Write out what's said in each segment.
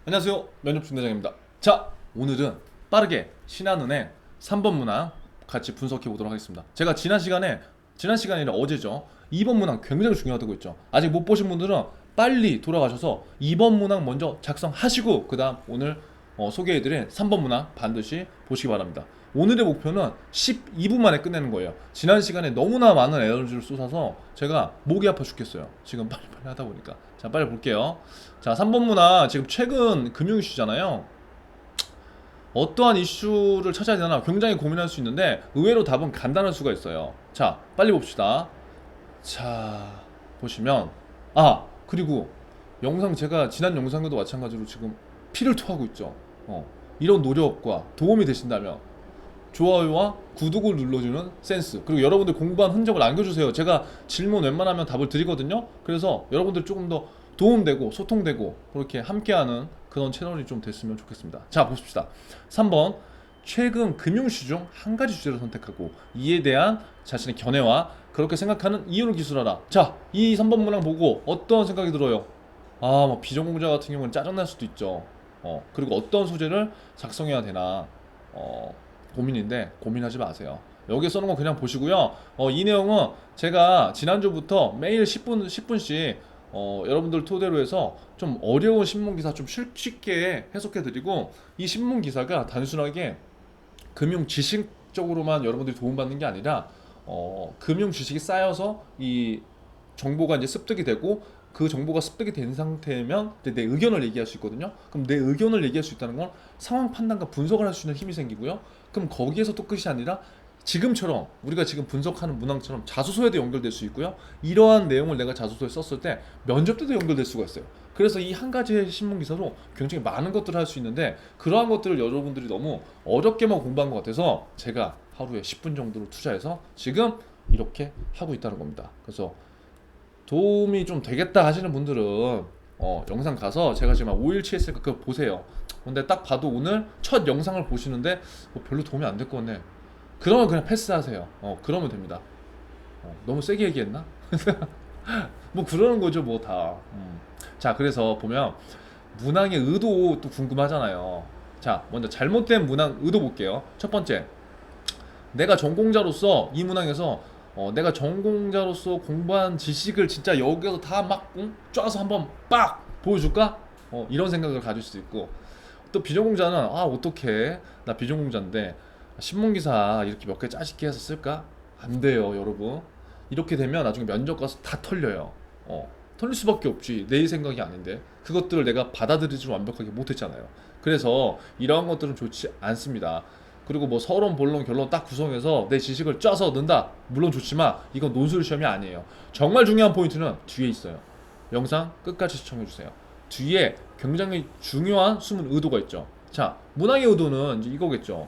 안녕하세요. 면접 중대장입니다. 자, 오늘은 빠르게 신한은행 3번 문항 같이 분석해 보도록 하겠습니다. 제가 지난 시간이 아니라 어제죠. 2번 문항 굉장히 중요하다고 했죠. 아직 못 보신 분들은 빨리 돌아가셔서 2번 문항 먼저 작성하시고 그다음 오늘 소개해드린 3번 문항 반드시 보시기 바랍니다. 오늘의 목표는 12분 만에 끝내는 거예요. 지난 시간에 너무나 많은 에너지를 쏟아서 제가 목이 아파 죽겠어요. 지금 빨리빨리 하다 보니까. 자, 빨리 볼게요. 자, 3번 문항 지금 최근 금융 이슈잖아요. 어떠한 이슈를 찾아야 되나 굉장히 고민할 수 있는데 의외로 답은 간단할 수가 있어요. 자, 빨리 봅시다. 자, 보시면 그리고 영상 제가 지난 영상과도 마찬가지로 지금 피를 토하고 있죠. 이런 노력과 도움이 되신다면 좋아요와 구독을 눌러주는 센스, 그리고 여러분들 공부한 흔적을 남겨주세요. 제가 질문 웬만하면 답을 드리거든요. 그래서 여러분들 조금 더 도움되고 소통되고 그렇게 함께하는 그런 채널이 좀 됐으면 좋겠습니다. 자, 봅시다. 3번, 최근 금융시 중 한 가지 주제를 선택하고 이에 대한 자신의 견해와 그렇게 생각하는 이유를 기술하라. 자, 이 3번 문항 보고 어떤 생각이 들어요? 뭐 비전공자 같은 경우는 짜증날 수도 있죠. 그리고 어떤 소재를 작성해야 되나 고민인데 고민하지 마세요. 여기에 써놓은 거 그냥 보시고요. 이 내용은 제가 지난주부터 매일 10분씩 여러분들 토대로 해서 좀 어려운 신문 기사 좀 쉽게 해석해 드리고, 이 신문 기사가 단순하게 금융 지식적으로만 여러분들이 도움받는 게 아니라 금융 지식이 쌓여서 이 정보가 이제 습득이 되고, 그 정보가 습득이 된 상태면 이제 내 의견을 얘기할 수 있거든요. 그럼 내 의견을 얘기할 수 있다는 건 상황 판단과 분석을 할 수 있는 힘이 생기고요. 그럼 거기에서 또 끝이 아니라 지금처럼 우리가 지금 분석하는 문항처럼 자소서에도 연결될 수 있고요. 이러한 내용을 내가 자소서에 썼을 때 면접 때도 연결될 수가 있어요. 그래서 이 한 가지의 신문 기사로 굉장히 많은 것들을 할 수 있는데, 그러한 것들을 여러분들이 너무 어렵게만 공부한 것 같아서 제가 하루에 10분 정도로 투자해서 지금 이렇게 하고 있다는 겁니다. 그래서 도움이 좀 되겠다 하시는 분들은 영상 가서 제가 지금 5일치 했으니까 그거 보세요. 근데 딱 봐도 오늘 첫 영상을 보시는데 별로 도움이 안 될 것 같네, 그러면 그냥 패스하세요. 그러면 됩니다. 너무 세게 얘기했나? 뭐 그러는 거죠 뭐 다. 자, 그래서 보면 문항의 의도 또 궁금하잖아요. 자, 먼저 잘못된 문항 의도 볼게요. 첫 번째, 내가 전공자로서 이 문항에서 내가 전공자로서 공부한 지식을 진짜 여기서 다 막 쫙서 한번 빡 보여줄까? 이런 생각을 가질 수도 있고, 또 비전공자는 어떡해, 나 비전공자인데 신문기사 이렇게 몇 개 짜집게 해서 쓸까? 안 돼요 여러분. 이렇게 되면 나중에 면접 가서 다 털려요. 털릴 수밖에 없지, 내 생각이 아닌데 그것들을 내가 받아들이지 완벽하게 못했잖아요. 그래서 이러한 것들은 좋지 않습니다. 그리고 뭐 서론, 본론, 결론 딱 구성해서 내 지식을 짜서 넣는다, 물론 좋지만 이건 논술 시험이 아니에요. 정말 중요한 포인트는 뒤에 있어요. 영상 끝까지 시청해주세요. 뒤에 굉장히 중요한 숨은 의도가 있죠. 자, 문항의 의도는 이제 이거겠죠.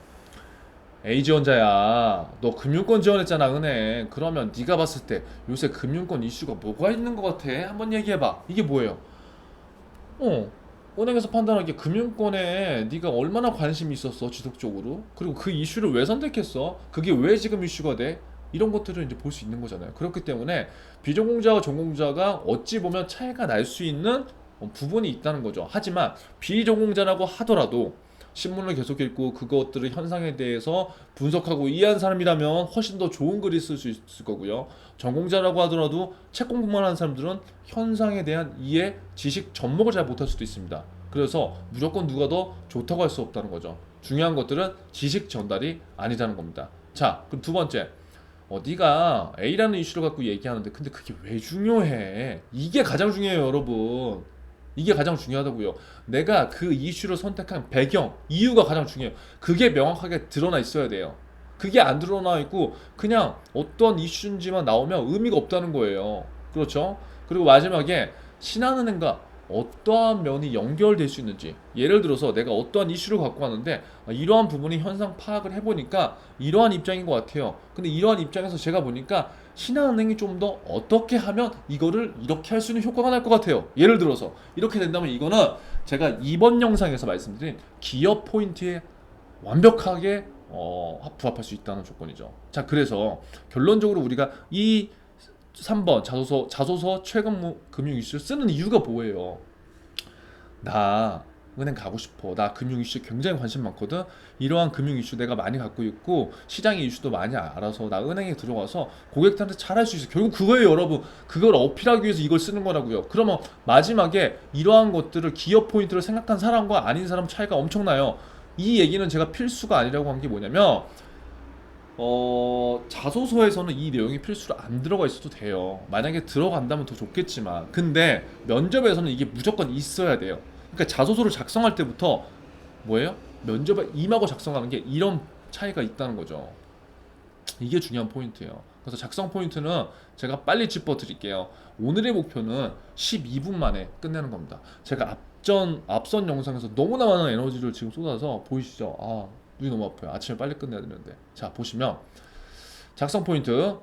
A지원자야, 너 금융권 지원했잖아 은행. 그러면 네가 봤을 때 요새 금융권 이슈가 뭐가 있는 것 같아? 한번 얘기해봐. 이게 뭐예요? 어, 은행에서 판단하기에 금융권에 네가 얼마나 관심이 있었어 지속적으로, 그리고 그 이슈를 왜 선택했어, 그게 왜 지금 이슈가 돼, 이런 것들을 이제 볼 수 있는 거잖아요. 그렇기 때문에 비전공자와 전공자가 어찌 보면 차이가 날 수 있는 부분이 있다는 거죠. 하지만 비전공자라고 하더라도 신문을 계속 읽고 그것들의 현상에 대해서 분석하고 이해한 사람이라면 훨씬 더 좋은 글을 쓸 수 있을 거고요. 전공자라고 하더라도 책 공부만 하는 사람들은 현상에 대한 이해, 지식 접목을 잘 못할 수도 있습니다. 그래서 무조건 누가 더 좋다고 할 수 없다는 거죠. 중요한 것들은 지식 전달이 아니라는 겁니다. 자, 그럼 두 번째, 네가 A라는 이슈를 갖고 얘기하는데 근데 그게 왜 중요해? 이게 가장 중요해요 여러분. 이게 가장 중요하다고요. 내가 그 이슈를 선택한 배경, 이유가 가장 중요해요. 그게 명확하게 드러나 있어야 돼요. 그게 안 드러나 있고 그냥 어떤 이슈인지만 나오면 의미가 없다는 거예요. 그렇죠? 그리고 마지막에 신한은행과 어떠한 면이 연결될 수 있는지, 예를 들어서 내가 어떠한 이슈를 갖고 왔는데 이러한 부분이 현상 파악을 해보니까 이러한 입장인 것 같아요. 근데 이러한 입장에서 제가 보니까 신한은행이 좀 더 어떻게 하면 이거를 이렇게 할 수 있는 효과가 날 것 같아요. 예를 들어서 이렇게 된다면 이거는 제가 이번 영상에서 말씀드린 기업 포인트에 완벽하게 부합할 수 있다는 조건이죠. 자, 그래서 결론적으로 우리가 이 3번 자소서 최근 금융 이슈를 쓰는 이유가 뭐예요? 나 은행 가고 싶어. 나 금융 이슈 굉장히 관심 많거든. 이러한 금융 이슈 내가 많이 갖고 있고 시장의 이슈도 많이 알아서 나 은행에 들어가서 고객들한테 잘할 수 있어. 결국 그거예요, 여러분. 그걸 어필하기 위해서 이걸 쓰는 거라고요. 그러면 마지막에 이러한 것들을 기업 포인트를 생각한 사람과 아닌 사람 차이가 엄청나요. 이 얘기는 제가 필수가 아니라고 한 게 뭐냐면 자소서에서는 이 내용이 필수로 안 들어가 있어도 돼요. 만약에 들어간다면 더 좋겠지만, 근데 면접에서는 이게 무조건 있어야 돼요. 그러니까 자소서를 작성할 때부터 뭐예요? 면접에 임하고 작성하는 게 이런 차이가 있다는 거죠. 이게 중요한 포인트예요. 그래서 작성 포인트는 제가 빨리 짚어 드릴게요. 오늘의 목표는 12분 만에 끝내는 겁니다. 제가 앞선 영상에서 너무나 많은 에너지를 지금 쏟아서 보이시죠? 눈이 너무 아파요. 아침에 빨리 끝내야 되는데. 자, 보시면 작성 포인트.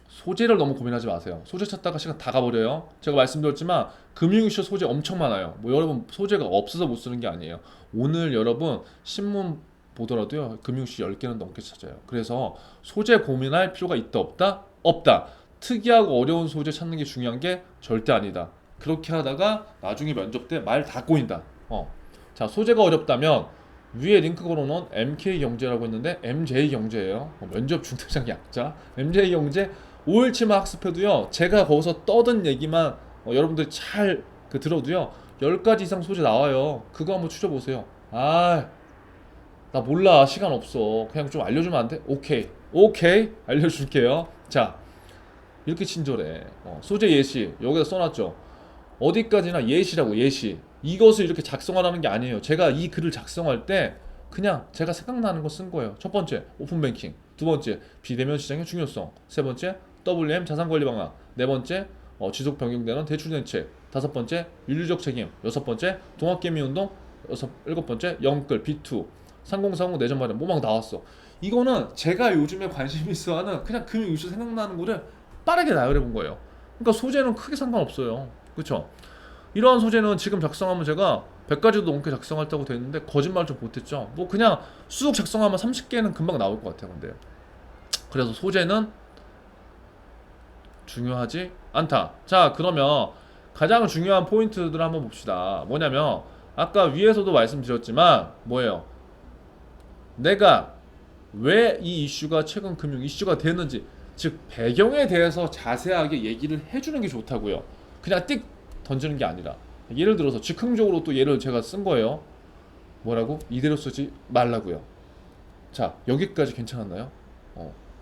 소재를 너무 고민하지 마세요. 소재 찾다가 시간 다 가버려요. 제가 말씀드렸지만 금융이슈 소재 엄청 많아요. 뭐 여러분 소재가 없어서 못 쓰는 게 아니에요. 오늘 여러분 신문 보더라도요, 금융이슈 10개는 넘게 찾아요. 그래서 소재 고민할 필요가 있다 없다? 없다. 특이하고 어려운 소재 찾는 게 중요한 게 절대 아니다. 그렇게 하다가 나중에 면접 때 말 다 꼬인다. 자, 소재가 어렵다면 위에 링크 걸어놓은 MK경제라고 했는데 MJ경제예요. 면접 중대장 약자 MJ경제 5일치만 학습해도요, 제가 거기서 떠든 얘기만 여러분들이 잘 들어도요 10가지 이상 소재 나와요. 그거 한번 추려보세요. 나 몰라, 시간 없어, 그냥 좀 알려주면 안 돼? 오케이 알려줄게요. 자, 이렇게 친절해. 소재 예시 여기다 써놨죠. 어디까지나 예시라고, 예시. 이것을 이렇게 작성하라는 게 아니에요. 제가 이 글을 작성할 때 그냥 제가 생각나는 거 쓴 거예요. 첫 번째, 오픈뱅킹. 두 번째, 비대면 시장의 중요성. 세 번째, WM 자산관리 방안. 네 번째, 지속 변경되는 대출 대책. 다섯 번째, 윤리적 책임. 여섯 번째, 동학개미운동. 일곱 번째, 영끌 B2. 3040 내전 마련. 뭐 막 나왔어. 이거는 제가 요즘에 관심 있어 하는 그냥 금융 이슈 생각나는 거를 빠르게 나열해 본 거예요. 그러니까 소재는 크게 상관없어요. 그렇죠? 이러한 소재는 지금 작성하면 제가 100가지도 넘게 작성했다고 돼 있는데 거짓말 좀 못했죠. 뭐 그냥 쑥 작성하면 30개는 금방 나올 것 같아요. 근데 그래서 소재는 중요하지 않다. 자, 그러면 가장 중요한 포인트들을 한번 봅시다. 뭐냐면 아까 위에서도 말씀드렸지만 뭐예요? 내가 왜 이 이슈가 최근 금융 이슈가 되는지, 즉 배경에 대해서 자세하게 얘기를 해주는 게 좋다고요. 그냥 띡 던지는 게 아니라, 예를 들어서 즉흥적으로 또 예를 제가 쓴 거예요. 뭐라고? 이대로 쓰지 말라고요. 자, 여기까지 괜찮았나요?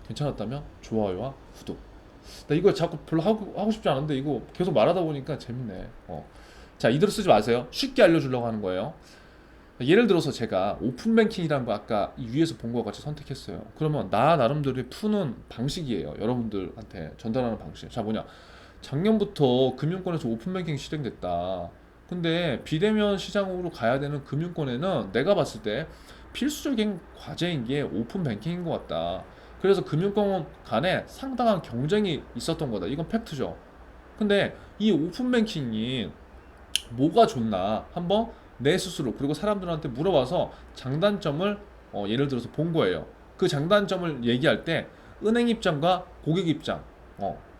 괜찮았다면 좋아요와 구독. 나 이거 자꾸 별로 하고 싶지 않은데 이거 계속 말하다 보니까 재밌네. 자, 이대로 쓰지 마세요. 쉽게 알려주려고 하는 거예요. 예를 들어서 제가 오픈뱅킹이라는 거 아까 이 위에서 본 거 같이 선택했어요. 그러면 나 나름대로 푸는 방식이에요. 여러분들한테 전달하는 방식. 자, 뭐냐? 작년부터 금융권에서 오픈뱅킹 실행됐다. 근데 비대면 시장으로 가야 되는 금융권에는 내가 봤을 때 필수적인 과제인 게 오픈뱅킹인 것 같다. 그래서 금융권 간에 상당한 경쟁이 있었던 거다. 이건 팩트죠. 근데 이 오픈뱅킹이 뭐가 좋나 한번 내 스스로 그리고 사람들한테 물어봐서 장단점을 예를 들어서 본 거예요. 그 장단점을 얘기할 때 은행 입장과 고객 입장,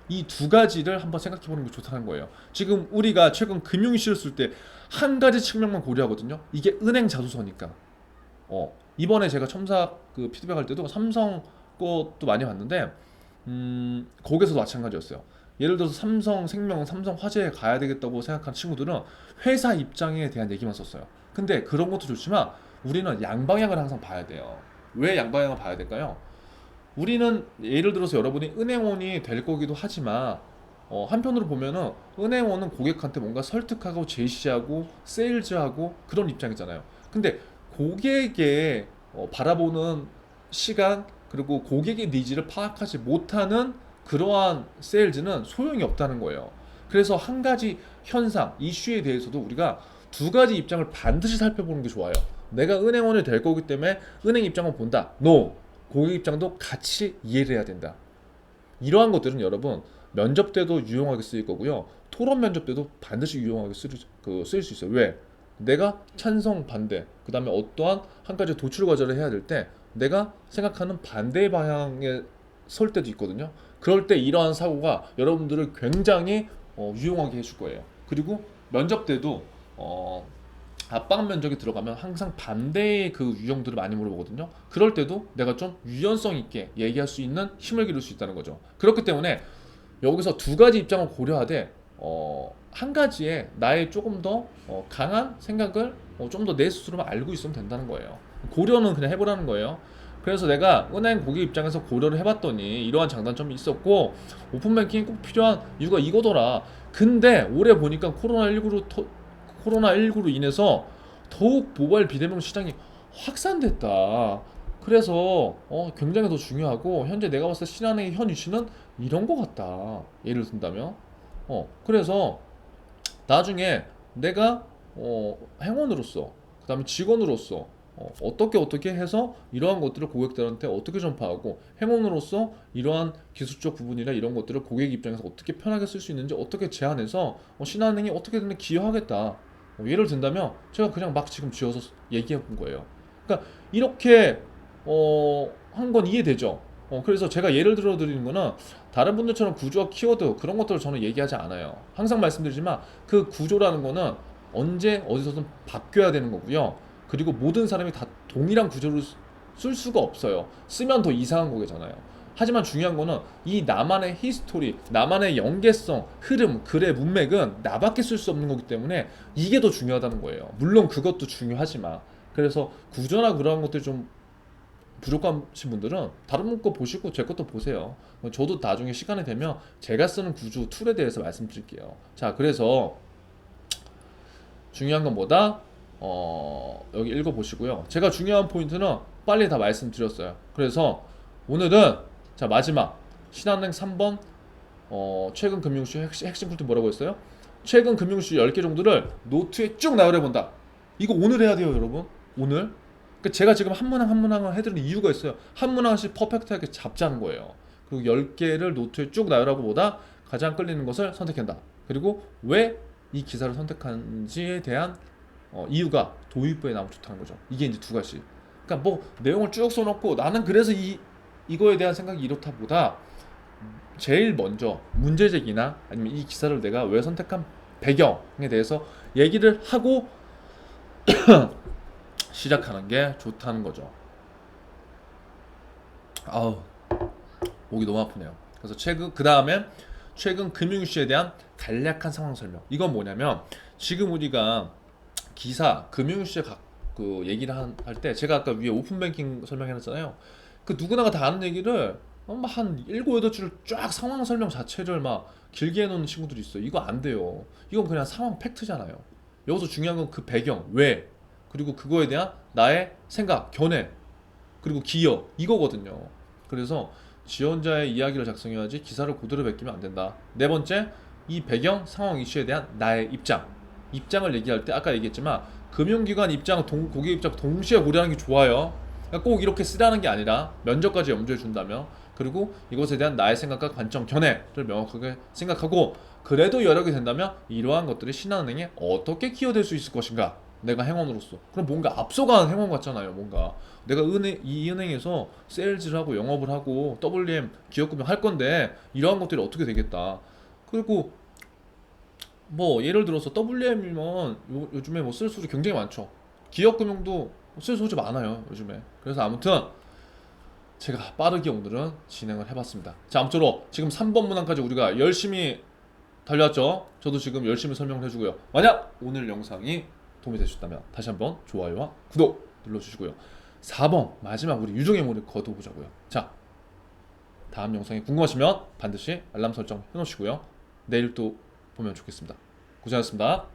이 두 가지를 한번 생각해 보는 게 좋다는 거예요. 지금 우리가 최근 금융 이슈를 쓸 때 한 가지 측면만 고려하거든요. 이게 은행 자소서니까. 이번에 제가 첨사 피드백 할 때도 삼성 것도 많이 봤는데 거기서도 마찬가지였어요. 예를 들어서 삼성생명, 삼성화재에 가야 되겠다고 생각한 친구들은 회사 입장에 대한 얘기만 썼어요. 근데 그런 것도 좋지만 우리는 양방향을 항상 봐야 돼요. 왜 양방향을 봐야 될까요? 우리는 예를 들어서 여러분이 은행원이 될 거기도 하지만 한편으로 보면은 은행원은 고객한테 뭔가 설득하고 제시하고 세일즈하고 그런 입장이잖아요. 근데 고객의 바라보는 시간 그리고 고객의 니즈를 파악하지 못하는 그러한 세일즈는 소용이 없다는 거예요. 그래서 한 가지 현상, 이슈에 대해서도 우리가 두 가지 입장을 반드시 살펴보는 게 좋아요. 내가 은행원이 될 거기 때문에 은행 입장을 본다. No. 고객 입장도 같이 이해를 해야 된다. 이러한 것들은 여러분 면접 때도 유용하게 쓰일 거고요. 토론 면접 때도 반드시 유용하게 쓰일 수 있어요. 왜? 내가 찬성, 반대, 그 다음에 어떠한 한 가지 도출 과제를 해야 될 때 내가 생각하는 반대 방향에 설 때도 있거든요. 그럴 때 이러한 사고가 여러분들을 굉장히 유용하게 해줄 거예요. 그리고 면접 때도 압박 면적이 들어가면 항상 반대의 그 유형들을 많이 물어보거든요. 그럴 때도 내가 좀 유연성 있게 얘기할 수 있는 힘을 기를 수 있다는 거죠. 그렇기 때문에 여기서 두 가지 입장을 고려하되 한 가지에 나의 조금 더 강한 생각을 좀 더 내 스스로만 알고 있으면 된다는 거예요. 고려는 그냥 해보라는 거예요. 그래서 내가 은행 고객 입장에서 고려를 해봤더니 이러한 장단점이 있었고 오픈뱅킹이 꼭 필요한 이유가 이거더라. 근데 올해 보니까 코로나19로 인해서 더욱 모바일 비대면 시장이 확산됐다. 그래서 굉장히 더 중요하고 현재 내가 봤을 때 신한은행의 현 이슈는 이런 거 같다. 예를 든다면 그래서 나중에 내가 행원으로서 그다음에 직원으로서 어떻게 해서 이러한 것들을 고객들한테 어떻게 전파하고 행원으로서 이러한 기술적 부분이나 이런 것들을 고객 입장에서 어떻게 편하게 쓸 수 있는지 어떻게 제안해서 신한은행이 어떻게든 기여하겠다. 예를 든다면 제가 그냥 막 지금 지어서 얘기해 본 거예요. 그러니까 이렇게 한 건 이해되죠. 그래서 제가 예를 들어 드리는 거는 다른 분들처럼 구조와 키워드 그런 것들을 저는 얘기하지 않아요. 항상 말씀드리지만 그 구조라는 거는 언제 어디서든 바뀌어야 되는 거고요. 그리고 모든 사람이 다 동일한 구조를 쓸 수가 없어요. 쓰면 더 이상한 거잖아요. 하지만 중요한 거는 이 나만의 히스토리, 나만의 연계성, 흐름, 글의 문맥은 나밖에 쓸 수 없는 거기 때문에 이게 더 중요하다는 거예요. 물론 그것도 중요하지만 그래서 구조나 그런 것들이 좀 부족하신 분들은 다른 분 거 보시고 제 것도 보세요. 저도 나중에 시간이 되면 제가 쓰는 구조 툴에 대해서 말씀드릴게요. 자, 그래서 중요한 건 뭐다? 여기 읽어보시고요. 제가 중요한 포인트는 빨리 다 말씀드렸어요. 그래서 오늘은 자 마지막 신한은행 3번 최근 금융슈 핵심 포인트 뭐라고 했어요? 최근 금융슈 10개 정도를 노트에 쭉 나열해본다. 이거 오늘 해야 돼요, 여러분. 오늘. 그러니까 제가 지금 한 문항 한 문항을 해드리는 이유가 있어요. 한 문항씩 퍼펙트하게 잡자는 거예요. 그리고 10개를 노트에 쭉 나열하고 보다 가장 끌리는 것을 선택한다. 그리고 왜 이 기사를 선택한지에 대한 이유가 도입부에 나오면 좋다는 거죠. 이게 이제 두 가지. 그러니까 뭐 내용을 쭉 써놓고 나는 그래서 이거에 대한 생각이 이렇다 보다 제일 먼저 문제 제기나 아니면 이 기사를 내가 왜 선택한 배경에 대해서 얘기를 하고 시작하는 게 좋다는 거죠. 아우 목이 너무 아프네요. 그래서 그 다음에 최근 금융 이슈에 대한 간략한 상황 설명. 이건 뭐냐면 지금 우리가 기사 금융 이슈에 그 얘기를 할 때 제가 아까 위에 오픈뱅킹 설명해놨잖아요. 그 누구나가 다 아는 얘기를 한 7, 8줄 쫙 상황 설명 자체를 막 길게 해놓는 친구들이 있어요. 이거 안 돼요. 이건 그냥 상황 팩트잖아요. 여기서 중요한 건 그 배경, 왜, 그리고 그거에 대한 나의 생각, 견해, 그리고 기여 이거거든요. 그래서 지원자의 이야기를 작성해야지 기사를 그대로 베끼면 안 된다. 네 번째, 이 배경, 상황 이슈에 대한 나의 입장을 얘기할 때 아까 얘기했지만 금융기관 입장, 고객 입장 동시에 고려하는 게 좋아요. 그러니까 꼭 이렇게 쓰라는 게 아니라 면접까지 염두에 준다면 그리고 이것에 대한 나의 생각과 관점, 견해를 명확하게 생각하고 그래도 여력이 된다면 이러한 것들이 신한은행에 어떻게 기여될 수 있을 것인가. 내가 행원으로서 그럼 뭔가 앞서가는 행원 같잖아요. 뭔가 내가 이 은행에서 세일즈를 하고 영업을 하고 WM 기업금융 할 건데 이러한 것들이 어떻게 되겠다. 그리고 뭐 예를 들어서 WM이면 요즘에 뭐 쓸 소리 굉장히 많죠. 기업금융도 쓸 소리 많아요 요즘에. 그래서 아무튼 제가 빠르게 오늘은 진행을 해봤습니다. 자, 아무쪼록 지금 3번 문항까지 우리가 열심히 달려왔죠. 저도 지금 열심히 설명을 해주고요. 만약 오늘 영상이 도움이 되셨다면 다시 한번 좋아요와 구독 눌러주시고요. 4번 마지막 우리 유종의 모를 거둬보자고요. 자, 다음 영상이 궁금하시면 반드시 알람 설정 해놓으시고요. 내일 또 보면 좋겠습니다. 고생하셨습니다.